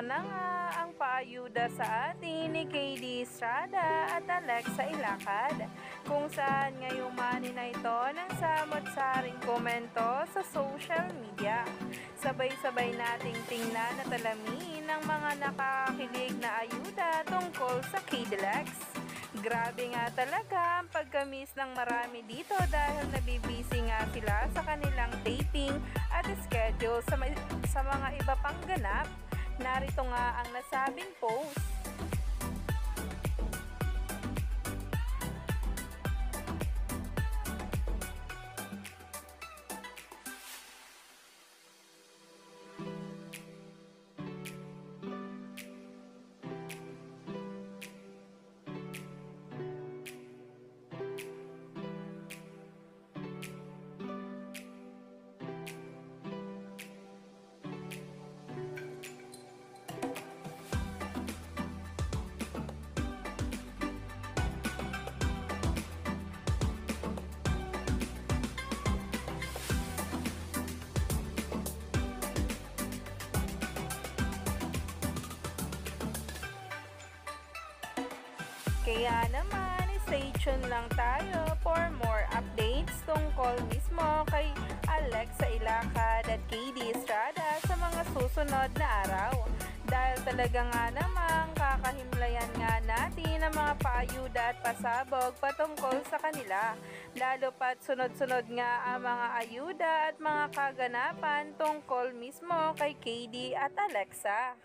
Ito na nga ang paayuda sa atin ni KD Estrada at Alexa Ilacad, kung saan ngayong mani na ito ng samot-saring komento sa social media. Sabay-sabay nating tingnan at alamin ang mga nakakilig na ayuda tungkol sa KDLX. Grabe nga talaga ang pagkamis ng marami dito dahil nabibisi nga sila sa kanilang taping at schedule sa mga iba pang ganap. Narito nga ang nasabing post. Kaya naman, stay tuned lang tayo for more updates tungkol mismo kay Alexa Ilacad at KD Estrada sa mga susunod na araw. Dahil talaga nga namang kakahimlayan nga natin ang mga paayuda at pasabog patungkol sa kanila. Lalo pat sunod-sunod nga ang mga ayuda at mga kaganapan tungkol mismo kay KD at Alexa.